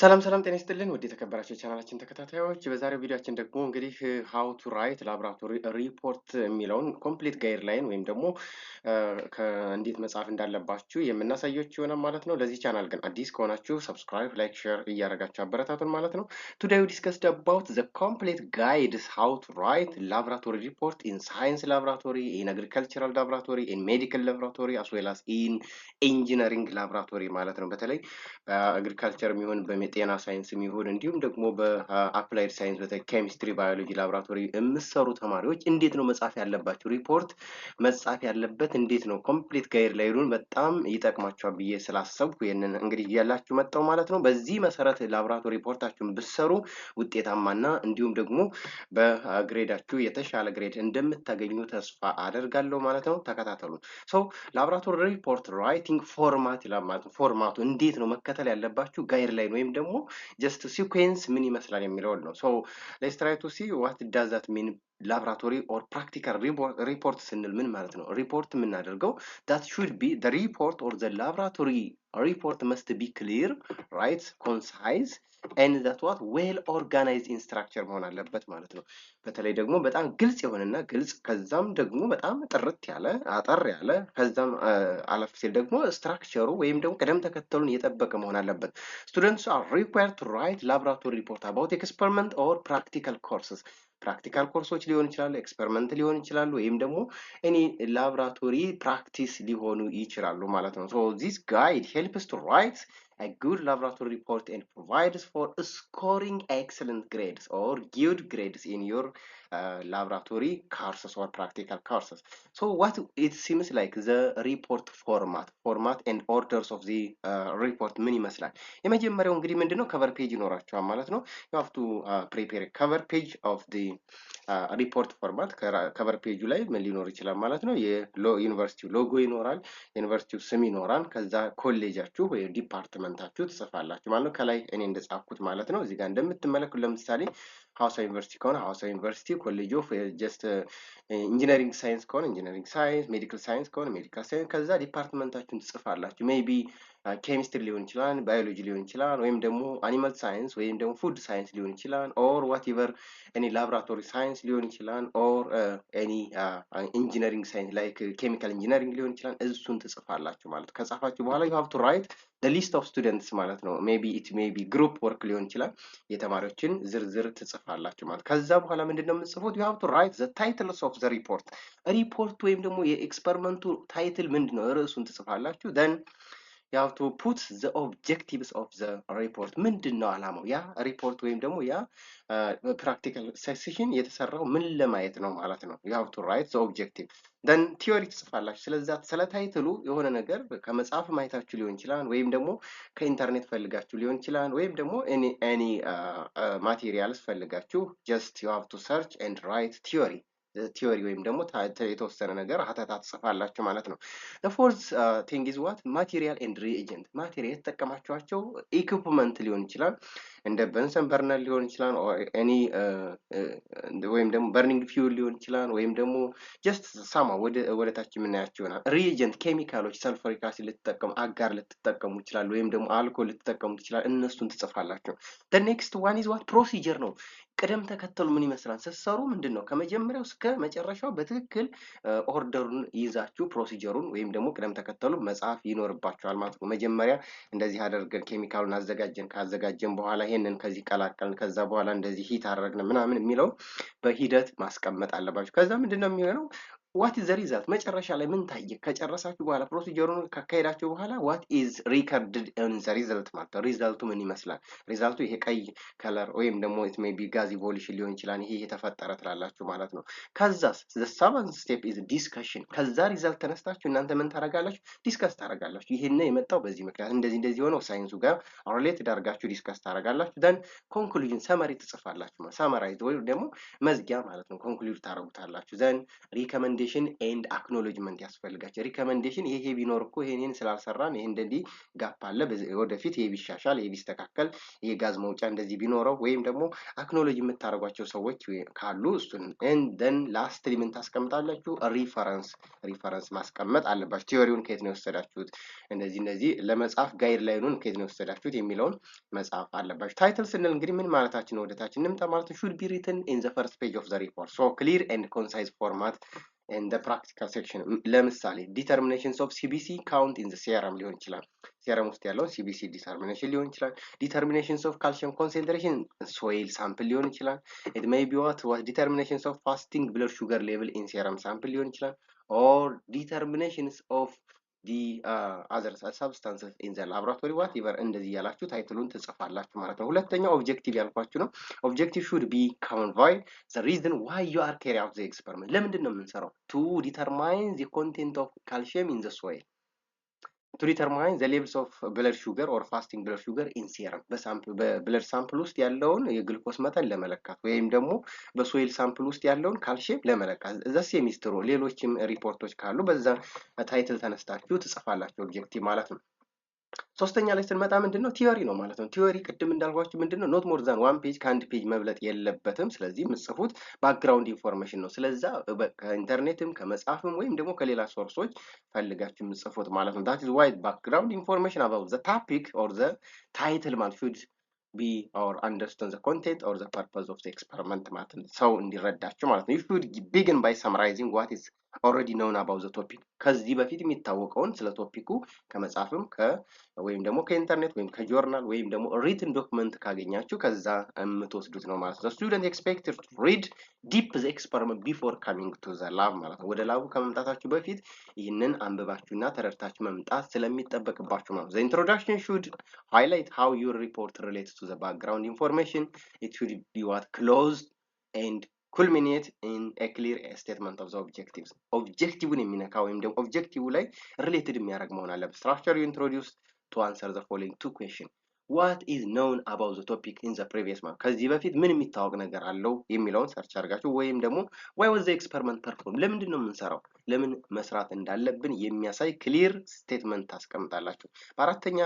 ሰላም ሰላም ጤና ይስጥልን ውድ የተከበራችሁ የቻናላችን ተከታታዮች በዛሬው ቪዲዮአችን ደግሞ እንግዲህ ሃው ቱ ራይት ላብራቶሪ ሪፖርት የሚለውን ኮምፕሊት ጋይድ ላይን ወይም ደግሞ እንዴት መጻፍ እንዳለባችሁ የምናሳያችሁ ይሆናል ማለት ነው። ለዚህ ቻናል ግን አዲስ ከሆናችሁ ሰብስክራይብ፣ ላይክ፣ ሼር እያደረጋችሁ አበረታቱን ማለት ነው። ቱዴይ ዊ ዲስከስድ አባውት ዘ ኮምፕሊት ጋይድስ ሃው ቱ ራይት ላብራቶሪ ሪፖርት ኢን ሳይንስ ላብራቶሪ፣ ኢን አግሪካልቸራል ላብራቶሪ፣ ኢን ሜዲካል ላብራቶሪ አስ ዌል አስ ኢን ኢንጂነሪንግ ላብራቶሪ ማለት ነው። በተለይ አግሪካልቸር የሚሆን በጤና ሳይንስ የሚሆን እንዲሁም ደግሞ በአፕላይድ ሳይንስ በተለይ ኬሚስትሪ፣ ባዮሎጂ ላብራቶሪ የምትሰሩ ተማሪዎች እንዴት ነው መጻፍ ያለባችሁ? ሪፖርት መጻፍ ያለበት እንዴት ነው? ኮምፕሊት ጋይድ ላይኑን በጣም ይጠቅማችኋል ብዬ ስላሰብኩ ይሄንን እንግዲህ ያላችሁ መጣው ማለት ነው። በዚህ መሰረት ላብራቶሪ ሪፖርታችሁን ብትሰሩ ውጤታማና እንዲሁም ደግሞ በግሬዳችሁ የተሻለ ግሬድ እንደምታገኙ ተስፋ አደርጋለሁ ማለት ነው። ተከታተሉ። ሶ ላብራቶሪ ሪፖርት ራይቲንግ ፎርማት ይላል ማለት ነው። ፎርማቱ እንዴት ነው መከተል ያለባችሁ ጋይድ ላይን ወይም ደግሞ ጀስት ሲኩዌንስ ምን ይመስላል የሚለውን ነው። ሶ ሌትስ ትራይ ቱ ሲ ዋት ዳዝ ዛት ሚን ላብራቶሪ ኦር ፕራክቲካል ሪፖርት ስንል ምን ማለት ነው? ሪፖርት የምናደርገው ዳት ሹድ ቢ ዘ ሪፖርት ኦር ዘ ላብራቶሪ ሪፖርት መስት ቢ ክሊር ራይት ኮንሳይዝ ኤንድ ዛት ዋት ዌል ኦርጋናይዝድ ኢን ስትራክቸር መሆን አለበት ማለት ነው። በተለይ ደግሞ በጣም ግልጽ የሆነና ግልጽ ከዛም ደግሞ በጣም ጥርት ያለ አጠር ያለ ከዛም አለፍ ሲል ደግሞ ስትራክቸሩ ወይም ደግሞ ቅደም ተከተሉን የጠበቀ መሆን አለበት። ስቱደንትስ አር ሪኳየርድ ቱ ራይት ላብራቶሪ ሪፖርት አባውት ኤክስፐሪመንት ኦር ፕራክቲካል ኮርስስ ፕራክቲካል ኮርሶች ሊሆን ይችላሉ፣ ኤክስፐሪመንት ሊሆን ይችላሉ፣ ወይም ደግሞ እኔ ላብራቶሪ ፕራክቲስ ሊሆኑ ይችላሉ ማለት ነው። ሶ ዚስ ጋይድ ሄልፕስ ቱ ራይት a good laboratory report and provides for scoring excellent grades or good grades in your laboratory courses or practical courses. So what it seems like the report format and orders of the report ምን ይመስላል? የመጀመሪያው እንግዲህ ምንድነው ከቨር ፔጅ ይኖራቸዋል ማለት ነው። you have to prepare a cover page of the ሪፖርት ፎርማት ከቨር ፔጁ ላይ ምን ሊኖር ይችላል ማለት ነው። የዩኒቨርሲቲው ሎጎ ይኖራል፣ የዩኒቨርሲቲው ስም ይኖራል፣ ከዛ ኮሌጃችሁ ወይ ዲፓርትመንታችሁ ትጽፋላችሁ ማለት ነው። ከላይ እኔ እንደጻፍኩት ማለት ነው። እዚህ ጋር እንደምትመለከቱ ለምሳሌ ሐዋሳ ዩኒቨርሲቲ ከሆነ ሐዋሳ ዩኒቨርሲቲ ኮሌጅ ኦፍ ጀስት ኢንጂነሪንግ ሳይንስ ከሆነ ኢንጂነሪንግ ሳይንስ፣ ሜዲካል ሳይንስ ከሆነ ሜዲካል ሳይንስ፣ ከዛ ዲፓርትመንታችሁን ትጽፋላችሁ። ሜይቢ ኬሚስትሪ ሊሆን ይችላል፣ ባዮሎጂ ሊሆን ይችላል፣ ወይም ደግሞ አኒማል ሳይንስ ወይም ደግሞ ፉድ ሳይንስ ሊሆን ይችላል፣ ኦር ዋትኤቨር ኤኒ ላብራቶሪ ሳይንስ ሊሆን ይችላል፣ ኦር ኤኒ ኢንጂነሪንግ ሳይንስ ላይክ ኬሚካል ኢንጂነሪንግ ሊሆን ይችላል። እሱን ትጽፋላችሁ ማለት ነው። ከጻፋችሁ በኋላ you have to write the list of students ማለት ነው። ሜቢ ኢት ሜቢ ግሩፕ ወርክ ሊሆን ይችላል። የተማሪዎችን ዝርዝር ትጽፋላችሁ ማለት ከዛ በኋላ ምንድነው የምትጽፉት? you have to write the titles of the report ሪፖርት ወይም ደግሞ የኤክስፐሪመንቱ ታይትል ምንድነው ርዕሱን ትጽፋላችሁ። then you have to put the objectives of the report ምንድነው ዓላማው ያ ሪፖርት ወይም ደግሞ ያ ፕራክቲካል ሴሽን የተሰራው ምን ለማየት ነው ማለት ነው። you have to write the objective then ቲዮሪ ትጽፋላችሁ። ስለዚህ ስለ ታይትሉ የሆነ ነገር ከመጽሐፍ ማየታችሁ ሊሆን ይችላል፣ ወይም ደግሞ ከኢንተርኔት ፈልጋችሁ ሊሆን ይችላል፣ ወይም ደግሞ any ማቴሪያልስ ፈልጋችሁ just you have to search and write ቲዮሪ ወይም ደግሞ የተወሰነ ነገር ሀተታ ትጽፋላችሁ ማለት ነው። the fourth thing is what material and reagent ማቴሪያል የተጠቀማችኋቸው ኢኩፕመንት ሊሆን ይችላል፣ እንደ በንሰን በርነር ሊሆን ይችላል፣ ወይም ደግሞ በርኒንግ ፊውል ሊሆን ይችላል፣ ወይም ደግሞ ጀስት ሳማ ወደ ታች የምናያቸው ይሆናል። ሪኤጀንት ኬሚካሎች ሰልፈሪክ አሲድ ልትጠቀሙ፣ አጋር ልትጠቀሙ ይችላሉ፣ ወይም ደግሞ አልኮል ልትጠቀሙ ይችላል። እነሱን ትጽፋላችሁ። the next one is what ፕሮሲጀር ነው። ቅደም ተከተሉ ምን ይመስላል ስትሰሩ? ምንድነው ከመጀመሪያው እስከ መጨረሻው በትክክል ኦርደሩን ይዛችሁ ፕሮሲጀሩን ወይም ደግሞ ቅደም ተከተሉ መጻፍ ይኖርባችኋል ማለት ነው። መጀመሪያ እንደዚህ አደርገን ኬሚካሉን ካዘጋጀን በኋላ ይሄንን ከዚህ ቀላቀልን፣ ከዛ በኋላ እንደዚህ ሂት አደረግን ምናምን የሚለው በሂደት ማስቀመጥ አለባችሁ። ከዛ ምንድነው የሚሆነው what is the result መጨረሻ ላይ ምን ታየ? ከጨረሳችሁ በኋላ ፕሮሲጀሩን ካካሄዳችሁ በኋላ what is recorded in the result ማለት ነው። ሪዛልቱ ምን ይመስላል? ሪዛልቱ ይሄ ቀይ ከለር ወይም ደግሞ it may be gas evolution ሊሆን ይችላል። ይሄ የተፈጠረ ትላላችሁ ማለት ነው። ከዛስ the seventh step is discussion ከዛ ሪዛልት ተነስታችሁ እናንተ ምን ታደርጋላችሁ? ዲስከስ ታደርጋላችሁ። ይሄን የመጣው በዚህ ምክንያት እንደዚህ ሆነው ሳይንሱ ጋር ሪሌትድ አድርጋችሁ ዲስከስ ታደርጋላችሁ። then conclusion ሰመሪ ትጽፋላችሁ። ሰመራይዝ ወይም ደግሞ መዝጊያ ማለት ነው። ኮንክሉድ ታደርጉታላችሁ። then recommendation ሪኮመንዴሽን ኤንድ አክኖሎጅመንት ያስፈልጋቸው። ሪኮመንዴሽን ይሄ ቢኖር እኮ ይሄን ስላልሰራን ይሄ እንደዚህ ጋፕ አለ፣ ወደፊት ይሄ ቢሻሻል፣ ይሄ ቢስተካከል፣ ይሄ ጋዝ መውጫ እንደዚህ ቢኖረው፣ ወይም ደግሞ አክኖሎጂ የምታደርጓቸው ሰዎች ካሉ እሱን ደን ላስትሊ ምን ታስቀምጣላችሁ? ሪፈረንስ ማስቀመጥ አለባችሁ። ቲዮሪውን ከየት ነው የወሰዳችሁት፣ እንደዚህ ለመጻፍ ጋይድ ላይኑን ከየት ነው የወሰዳችሁት የሚለውን መጻፍ አለባችሁ። ታይትል ስንል እንግዲህ ምን ማለታችን ነው? ወደታችን እንምጣ ማለት should be written in the first page of the report, so clear and concise format in the practical section. ለምሳሌ determinations of CBC count in the serum ሊሆን ይችላል። serum ውስጥ ያለው CBC determination ሊሆን ይችላል። determinations of calcium concentration soil sample ሊሆን ይችላል። it may be what determinations of fasting blood sugar level in serum sample ሊሆን ይችላል, or determinations of the other substances in the laboratory whatever እንደዚህ ያላችሁ ታይትሉን ትጽፋላችሁ ማለት ነው። ሁለተኛው ኦብጀክቲቭ ያልኳችሁ ነው። ኦብጀክቲቭ should be convey the reason why you are carrying out the experiment። ለምንድን ነው የምንሰራው? to determine the content of calcium in the soil, to determine the levels of blood sugar or fasting blood sugar in serum። በብለድ ሳምፕል ውስጥ ያለውን የግሉኮስ መጠን ለመለካት ወይም ደግሞ በሶይል ሳምፕል ውስጥ ያለውን ካልሲየም ለመለካት ዘ ሴሚስትሮ ሌሎችም ሪፖርቶች ካሉ በዛ ታይትል ተነስታችሁ ትጽፋላችሁ ኦብጀክቲቭ ማለት ነው። ሶስተኛ ላይ ስንመጣ ምንድነው? ቲዮሪ ነው ማለት ነው። ቲዮሪ ቅድም እንዳልኳችሁ ምንድነው? ኖት ሞር ዛን ዋን ፔጅ፣ ከአንድ ፔጅ መብለጥ የለበትም። ስለዚህ የምትጽፉት ባክግራውንድ ኢንፎርሜሽን ነው። ስለዛ ከኢንተርኔትም ከመጽሐፍም ወይም ደግሞ ከሌላ ሶርሶች ፈልጋችሁ የምትጽፉት ማለት ነው። that is why background information about the topic or the title ማለት should be or understand the content or the purpose of the experiment ማለት ነው። ሰው እንዲረዳችሁ ማለት ነው። you should begin by summarizing what is already known about the topic። ከዚህ በፊት የሚታወቀውን ስለ ቶፒኩ ከመጽሐፍም ወይም ደግሞ ከኢንተርኔት ወይም ከጆርናል ወይም ደግሞ ሪትን ዶክመንት ካገኛችሁ ከዛ የምትወስዱት ነው ማለት ነው። student expected to read deep the experiment before coming to the lab ማለት ነው። ወደ ላቡ ከመምጣታችሁ በፊት ይህንን አንብባችሁና ተረድታችሁ መምጣት ስለሚጠበቅባችሁ ማለት ነው። the introduction should highlight how your report relates to the background information. it should be what closed and culminate in a clear statement of the objectives። ኦብጀክቲቭን የሚነካ ወይም ደግሞ ኦብጀክቲቭ ላይ ሪሌትድ የሚያደርግ መሆን አለበት። structure you introduce to answer the following two questions. what is known about the topic in the previous month? ከዚህ በፊት ምን የሚታወቅ ነገር አለው የሚለውን ሰርች አድርጋችሁ ወይም ደግሞ why was the experiment performed? ለምንድን ነው የምንሰራው? ለምን መስራት እንዳለብን የሚያሳይ ክሊር ስቴትመንት ታስቀምጣላችሁ። በአራተኛ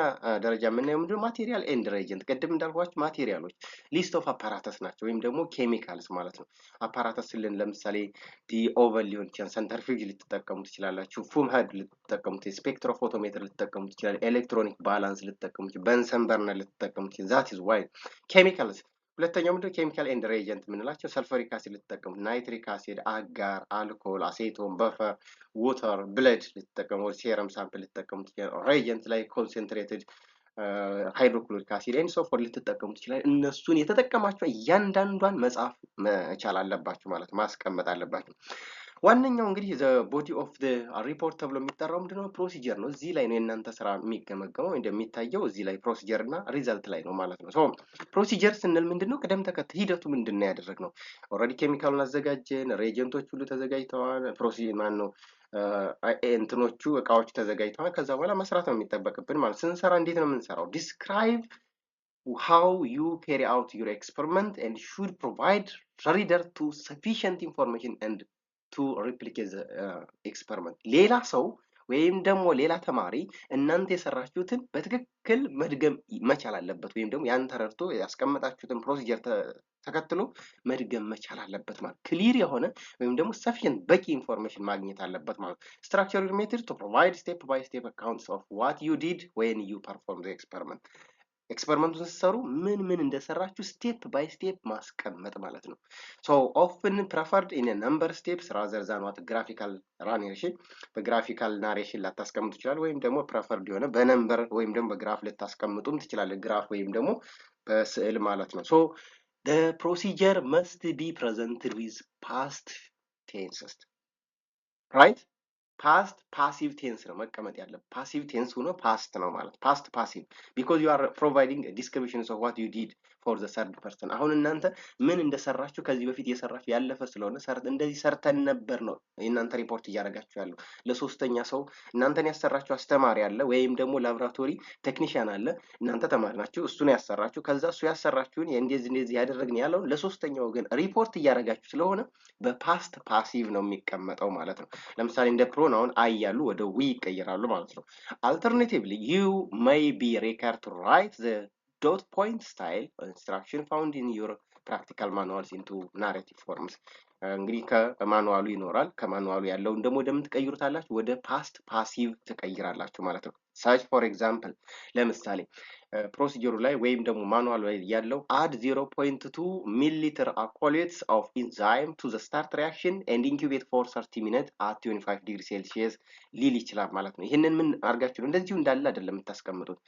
ደረጃ የምናየው ምንድነው? ማቴሪያል ኤንድ ሬጀንት። ቅድም እንዳልኳችሁ ማቴሪያሎች ሊስት ኦፍ አፓራተስ ናቸው ወይም ደግሞ ኬሚካልስ ማለት ነው። አፓራተስ ስልን ለምሳሌ ዲ ኦቨን ሊሆን ይችላል፣ ሰንተርፊውጅ ልትጠቀሙ ትችላላችሁ፣ ፉም ሄድ ልትጠቀሙ ትችላላችሁ፣ ስፔክትሮፎቶሜትር ልትጠቀሙ ትችላላችሁ፣ ኤሌክትሮኒክ ባላንስ ልትጠቀሙ ትችላላችሁ፣ በንሰን በርነር ልትጠቀሙ ትችላላችሁ። that is why ኬሚካልስ። ሁለተኛው ምንድነው? ኬሚካል ኤንድ ሬጀንት የምንላቸው ሰልፈሪክ አሲድ ልትጠቀሙ፣ ናይትሪክ አሲድ፣ አጋር፣ አልኮል፣ አሴቶን፣ በፈር፣ ዋተር፣ ብለድ ልትጠቀሙ፣ ሴረም ሳምፕል ልትጠቀሙ ትችላላችሁ። ሬጀንት ላይ ኮንሰንትሬትድ ሃይድሮክሎሪክ አሲድ ኤንድ ሶፎር ልትጠቀሙ ትችላላችሁ። እነሱን የተጠቀማችሁ እያንዳንዷን መጻፍ መቻል አለባችሁ ማለት ማስቀመጥ አለባችሁ። ዋነኛው እንግዲህ the body of the report ተብሎ የሚጠራው ምንድነው? ፕሮሲጀር ነው። እዚህ ላይ ነው የእናንተ ስራ የሚገመገመው። እንደሚታየው እዚህ ላይ ፕሮሲጀር እና ሪዛልት ላይ ነው ማለት ነው። ሶ ፕሮሲጀር ስንል ምንድነው? ቅደም ተከተል ሂደቱ ምንድነው ያደረግነው? ኦልሬዲ ኬሚካሉን አዘጋጀን፣ ሬጀንቶች ሁሉ ተዘጋጅተዋል፣ ፕሮሲጀር ማን ነው እንትኖቹ እቃዎቹ ተዘጋጅተዋል። ከዛ በኋላ መስራት ነው የሚጠበቅብን ማለት። ስንሰራ እንዴት ነው የምንሰራው? ዲስክራይብ how you carry out your experiment and should provide reader to sufficient information and to replicate the experiment። ሌላ ሰው ወይም ደግሞ ሌላ ተማሪ እናንተ የሰራችሁትን በትክክል መድገም መቻል አለበት፣ ወይም ደግሞ ያን ተረድቶ ያስቀመጣችሁትን ፕሮሲጀር ተከትሎ መድገም መቻል አለበት ማለት። ክሊር የሆነ ወይም ደግሞ sufficient በቂ ኢንፎርሜሽን ማግኘት አለበት ማለት። structured method to provide step by step accounts of what you did when you perform the experiment። ኤክስፐሪመንቱን ስትሰሩ ምን ምን እንደሰራችሁ ስቴፕ ባይ ስቴፕ ማስቀመጥ ማለት ነው። ሶ ኦፍን ፕሬፈርድ ኢን ነምበር ስቴፕስ ራዘር ዛን ዋት ግራፊካል ናሬሽን። በግራፊካል ናሬሽን ላታስቀምጡ ይችላል፣ ወይም ደግሞ ፕሬፈርድ የሆነ በነምበር ወይም ደግሞ በግራፍ ልታስቀምጡም ትችላለ። ግራፍ ወይም ደግሞ በስዕል ማለት ነው። ሶ the procedure must be presented with past tenses, right? ፓስት ፓሲቭ ቴንስ ነው መቀመጥ ያለበት። ፓሲቭ ቴንስ ሆኖ ፓስት ነው ማለት ፓስት ፓሲቭ ቢኮዝ ዩ አር ፕሮቫይዲንግ ዲስክሪፕሽንስ ኦፍ ዋት ዩ ዲድ ፎር ዘ ሰርድ ፐርሰን። አሁን እናንተ ምን እንደሰራችሁ ከዚህ በፊት የሰራችሁ ያለፈ ስለሆነ እንደዚህ ሰርተን ነበር ነው የእናንተ ሪፖርት እያደረጋችሁ ያለው ለሶስተኛ ሰው። እናንተን ያሰራችሁ አስተማሪ አለ ወይም ደግሞ ላብራቶሪ ቴክኒሽያን አለ፣ እናንተ ተማሪ ናችሁ፣ እሱ ነው ያሰራችሁ። ከዛ እሱ ያሰራችሁን እንደዚህ ያደረግን ያለውን ለሶስተኛ ወገን ሪፖርት እያደረጋችሁ ስለሆነ በፓስት ፓሲቭ ነው የሚቀመጠው ማለት ነው። ለምሳሌ እንደ ፕሮናውን አይ ያሉ ወደ ዊ ይቀየራሉ ማለት ነው። አልተርኔቲቭሊ ዩ ሜይ ቢ ሪኳየርድ ቱ ራይት ዘ ዶት ፖይንት ስታይል ኢንስትራክሽን ፋውንድ ኢን ዩር ፕራክቲካል ማኑዋልስ ኢንቱ ናሬቲቭ ፎርምስ። እንግዲህ ከማኑዋሉ ይኖራል። ከማኑዋሉ ያለውን ደግሞ እንደምትቀይሩታላችሁ ወደ ፓስት ፓሲቭ ትቀይራላችሁ ማለት ነው። ሳች ፎር ኤግዛምፕል ለምሳሌ ፕሮሲጀሩ ላይ ወይም ደግሞ ማኑዋል ላይ ያለው አድ 0.2 ሚሊሊትር አኮሌትስ ኦፍ ኢንዛይም ቱ ዘ ስታርት ሪያክሽን ኤንድ ኢንኩቤት ፎር 30 ሚኒት አት 25 ዲግሪ ሴልሺየስ ሊል ይችላል ማለት ነው። ይህንን ምን አድርጋችሁ ነው እንደዚሁ እንዳለ አይደለም የምታስቀምጡት።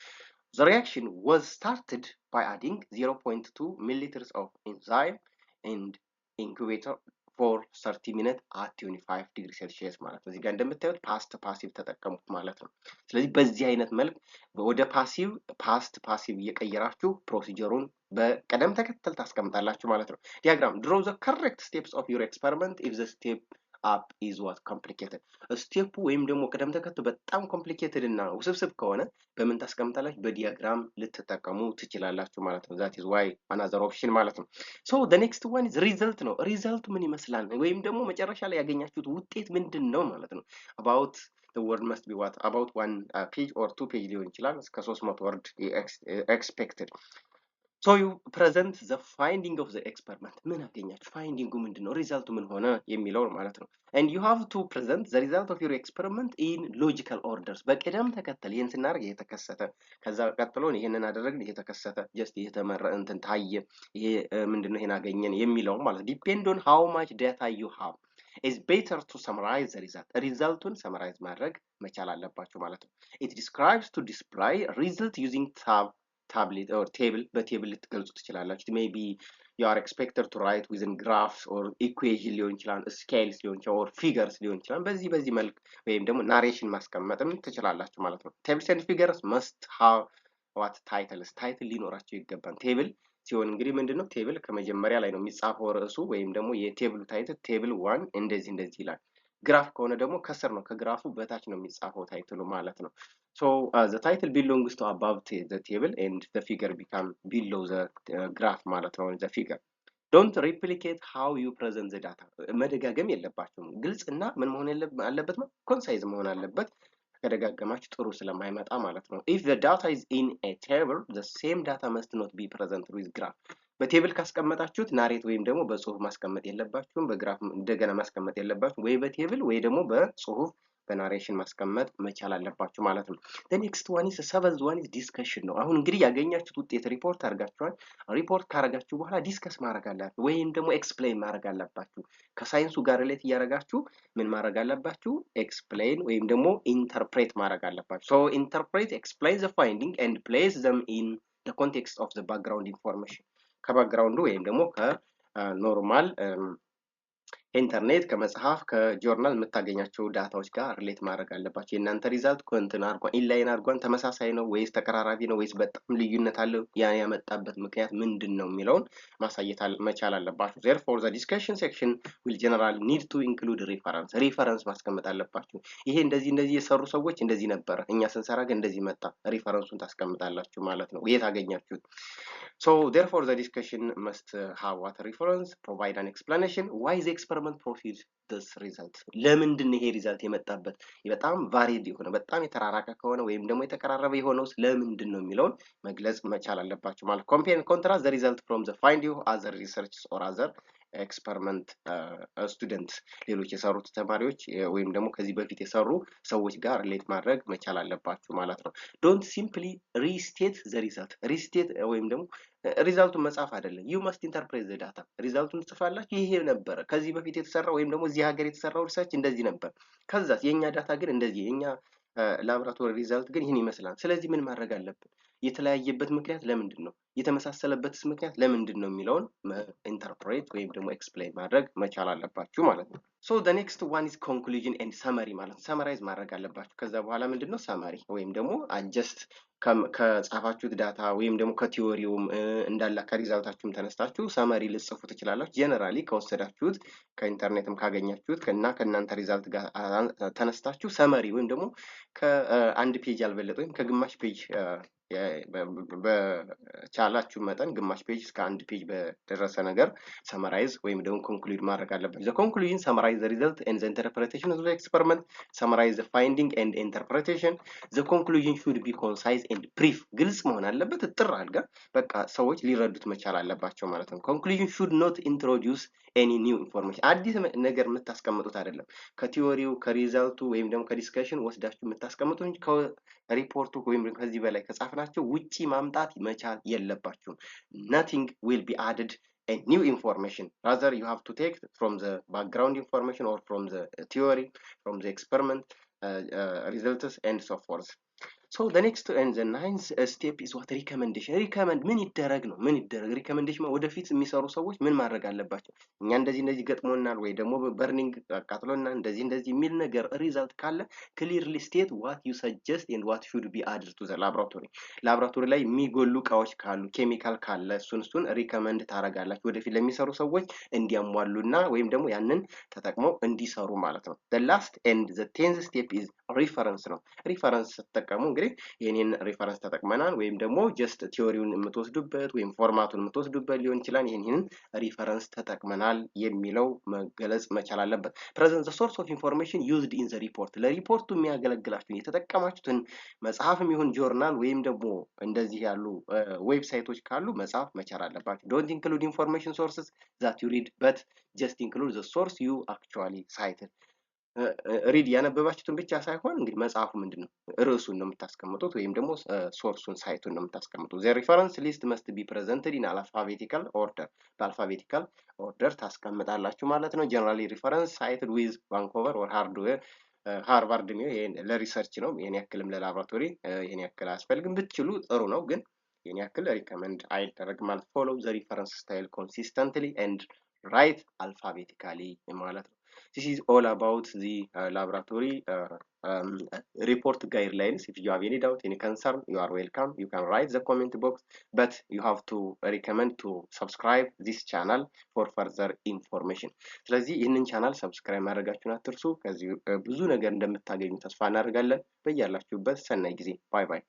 The reaction was started by adding 0.2 milliliters of enzyme and incubator for 30 minutes at 25 ዲግሪ ሴልሺየስ ማለት ነው። እዚህ ጋር እንደምታዩት ፓስት ፓሲቭ ተጠቀሙት ማለት ነው። ስለዚህ በዚህ አይነት መልክ ወደ ፓሲቭ ፓስት ፓሲቭ እየቀየራችሁ ፕሮሲጀሩን በቀደም ተከተል ታስቀምጣላችሁ ማለት ነው። ዲያግራም draw the correct steps of your experiment if the step up is what complicated ስቴፑ ወይም ደግሞ ቅደም ተከተሉ በጣም ኮምፕሊኬትድ እና ውስብስብ ከሆነ በምን ታስቀምጣላችሁ? በዲያግራም ልትጠቀሙ ትችላላችሁ ማለት ነው። that is why another option ማለት ነው። so the next one is result ነው። ሪዛልቱ ምን ይመስላል ወይም ደግሞ መጨረሻ ላይ ያገኛችሁት ውጤት ምንድን ነው ማለት ነው። about the word must be what about one page or 2 page ሊሆን ይችላል እስከ 300 word expected. So you present the finding of the experiment. ምን አገኛችሁ? ፋይንዲንጉ ምንድነው? ሪዛልቱ ምን ሆነ የሚለው ማለት ነው። and you have to present the result of your experiment in logical orders. በቅደም ተከተል ይሄን ስናደርግ ይሄ ተከሰተ፣ ከዛ ቀጥሎ ይሄንን አደረግን ይሄ ተከሰተ፣ just ይሄ ተመረ እንትን ታየ፣ ይሄ ምንድነው ይሄን አገኘን የሚለው ማለት depend on how much data you have. is better to summarize the result. ሪዛልቱን ሰመራይዝ ማድረግ መቻል አለባችሁ ማለት ነው። it describes to display result using tablet or table በቴብል ልትገልጹ ትችላላችሁ። maybe you are expected to write within graphs or equation ሊሆን ይችላል፣ scales ሊሆን ይችላል or figures ሊሆን ይችላል። በዚህ መልክ ወይም ደግሞ ናሬሽን ማስቀመጥም ትችላላችሁ ማለት ነው። tables and figures must have what titles ታይትል ሊኖራቸው ይገባል። ቴብል ሲሆን እንግዲህ ምንድነው ቴብል ከመጀመሪያ ላይ ነው የሚጻፈው ርዕሱ ወይም ደግሞ የቴብሉ ታይትል ቴብል 1 እንደዚህ ይላል። ግራፍ ከሆነ ደግሞ ከስር ነው ከግራፉ በታች ነው የሚጻፈው ታይትሉ ማለት ነው። so the title belongs to above the table and the figure become below the graph ማለት ነው the figure. don't replicate how you present the data. መደጋገም የለባችሁም። ግልጽ እና ምን መሆን አለበት ነው ኮንሳይዝ መሆን አለበት። ከደጋገማችሁ ጥሩ ስለማይመጣ ማለት ነው። if the data is in a table the same data must not be presented with graph. በቴብል ካስቀመጣችሁት ናሬት ወይም ደግሞ በጽሁፍ ማስቀመጥ የለባችሁም። በግራፍ እንደገና ማስቀመጥ የለባችሁም። ወይ በቴብል ወይ ደግሞ በጽሁፍ በናሬሽን ማስቀመጥ መቻል አለባችሁ ማለት ነው። the next one is seventh one is discussion ነው። አሁን እንግዲህ ያገኛችሁት ውጤት ሪፖርት አድርጋችኋል። ሪፖርት ካረጋችሁ በኋላ ዲስከስ ማድረግ አለባችሁ ወይም ደግሞ ኤክስፕሌን ማድረግ አለባችሁ። ከሳይንሱ ጋር ሪሌት እያደረጋችሁ ምን ማድረግ አለባችሁ? ኤክስፕሌን ወይም ደግሞ ኢንተርፕሬት ማድረግ አለባችሁ። so interpret, explain the finding and place them in the context of the background information. ከባክግራውንዱ ወይም ደግሞ ከኖርማል ኢንተርኔት ከመጽሐፍ ከጆርናል የምታገኛቸው ዳታዎች ጋር ሪሌት ማድረግ አለባቸው። የእናንተ ሪዛልት ኮንተን አርጓን ኢንላይን አርጓን ተመሳሳይ ነው ወይስ ተቀራራቢ ነው ወይስ በጣም ልዩነት አለው? ያ ያመጣበት ምክንያት ምንድነው የሚለውን ማሳየት መቻል አለባችሁ። therefore the discussion section will generally need to include reference ማስቀመጥ አለባችሁ። ይሄ እንደዚህ የሰሩ ሰዎች እንደዚህ ነበር፣ እኛ ስንሰራ ግን እንደዚህ መጣ፣ ሪፈረንሱን ታስቀምጣላችሁ ማለት ነው። የት አገኛችሁት? so therefore the discussion must have what reference, provide an explanation why the experiment proceeds this result. ለምንድን ይሄ ሪዛልት የመጣበት በጣም ቫሪድ የሆነ በጣም የተራራቀ ከሆነ ወይም ደግሞ የተቀራረበ የሆነው ለምንድን ነው የሚለውን መግለጽ መቻል አለባችሁ ማለት compare and contrast the result from the finding of other researchers or other ኤክስፐሪመንት ስቱደንት ሌሎች የሰሩት ተማሪዎች ወይም ደግሞ ከዚህ በፊት የሰሩ ሰዎች ጋር ሪሌት ማድረግ መቻል አለባችሁ ማለት ነው። ዶንት ሲምፕሊ ሪስቴት ዘ ሪዛልት። ሪስቴት ወይም ደግሞ ሪዛልቱን መጻፍ አይደለም። ዩ መስት ኢንተርፕሬት ዘ ዳታ። ሪዛልቱን ጽፋላችሁ ይሄ ነበረ ከዚህ በፊት የተሰራው ወይም ደግሞ እዚህ ሀገር የተሰራው ሪሰርች እንደዚህ ነበር፣ ከዛስ የኛ ዳታ ግን እንደዚህ የኛ ላብራቶሪ ሪዛልት ግን ይህን ይመስላል። ስለዚህ ምን ማድረግ አለብን? የተለያየበት ምክንያት ለምንድን ነው? የተመሳሰለበትስ ምክንያት ለምንድን ነው የሚለውን ኢንተርፕሬት ወይም ደግሞ ኤክስፕሌን ማድረግ መቻል አለባችሁ ማለት ነው። ሶ the next one is conclusion and summary ማለት ሰመራይዝ ማድረግ አለባችሁ። ከዛ በኋላ ምንድነው ሰመሪ ወይም ደግሞ ጀስት ከጻፋችሁት ዳታ ወይም ደግሞ ከቲዮሪውም እንዳለ ከሪዛልታችሁም ተነስታችሁ ሰመሪ ልጽፉ ትችላላችሁ። ጀነራሊ ከወሰዳችሁት ከኢንተርኔትም ካገኛችሁት እና ከእናንተ ሪዛልት ጋር ተነስታችሁ ሰመሪ ወይም ደግሞ ከአንድ ፔጅ ያልበለጠ ወይም ከግማሽ ፔጅ በቻላችሁ መጠን ግማሽ ፔጅ እስከ አንድ ፔጅ በደረሰ ነገር ሰመራይዝ ወይም ደግሞ ኮንክሉድ ማድረግ አለበት። the conclusion summarize the result and the interpretation of the experiment, summarize the finding and interpretation. the conclusion should be concise and brief ግልጽ መሆን አለበት። እጥር አድርጋ በቃ ሰዎች ሊረዱት መቻል አለባቸው ማለት ነው። conclusion should not introduce any new information አዲስ ነገር የምታስቀምጡት አይደለም። ከቲዮሪው ከሪዛልቱ ወይም ደግሞ ከዲስከሽን ወስዳችሁ የምታስቀምጡት እንጂ ከሪፖርቱ ወይም ከዚህ በላይ ከጻፍናቸው ውጪ ማምጣት መቻል የለባችሁም። nothing will be added a new information, rather you have to take from the background information or from the theory, from the experiment results and so forth. So the next and the ninth step is what recommendation. recommend ምን ይደረግ ነው? ምን ይደረግ recommendation ወደፊት የሚሰሩ ሰዎች ምን ማድረግ አለባቸው? እኛ እንደዚህ ገጥሞናል ወይ ደግሞ በርኒንግ አቃጥሎና እንደዚህ የሚል ነገር ሪዛልት ካለ clearly state what you suggest and what should be added to the laboratory. ላብራቶሪ ላይ የሚጎሉ እቃዎች ካሉ ኬሚካል ካለ እሱን ሪከመንድ ታረጋላችሁ ወደፊት ለሚሰሩ ሰዎች እንዲያሟሉና ወይም ደግሞ ያንን ተጠቅመው እንዲሰሩ ማለት ነው። the last and the 10th step is reference ነው። ሪፈረንስ ተጠቀሙ። እንግዲህ የኔን ሪፈረንስ ተጠቅመናል ወይም ደግሞ ጀስት ቲዮሪውን የምትወስዱበት ወይም ፎርማቱን የምትወስዱበት ሊሆን ይችላል። ይሄንን ሪፈረንስ ተጠቅመናል የሚለው መገለጽ መቻል አለበት። present the source of information used in the report ለሪፖርቱ የሚያገለግላችሁ የተጠቀማችሁትን መጽሐፍም ይሁን ጆርናል ወይም ደግሞ እንደዚህ ያሉ ዌብሳይቶች ካሉ መጽሐፍ መቻል አለባችሁ። don't include information sources that you read but just include the source you actually cited. ሪድ ያነበባችሁትን ብቻ ሳይሆን እንግዲህ መጽሐፉ ምንድነው ርዕሱን ነው የምታስቀምጡት ወይም ደግሞ ሶርሱን ሳይቱን ነው የምታስቀምጡት። the reference list must be presented in alphabetical order በአልፋቤቲካል ኦርደር ታስቀምጣላችሁ ማለት ነው። generally reference cited with Vancouver or ሃርቫርድ ነው። ይሄን ለሪሰርች ነው። ይሄን ያክልም ለላቦራቶሪ ይሄን ያክል አያስፈልግም። ብትችሉ ጥሩ ነው፣ ግን ይሄን ያክል ሪከመንድ አይደረግም ማለት follow the reference style consistently and write alphabetically ማለት ነው። This is all about the laboratory report guidelines. If you have any doubt, any concern, you are welcome. You can write the comment box, but you have to recommend to subscribe this channel for further information. ስለዚህ ይህንን ቻናል ሰብስክራይብ ማድረጋችሁን አትርሱ። ከዚህ ብዙ ነገር እንደምታገኙ ተስፋ እናደርጋለን። በያላችሁበት ሰናይ ጊዜ። ባይ ባይ።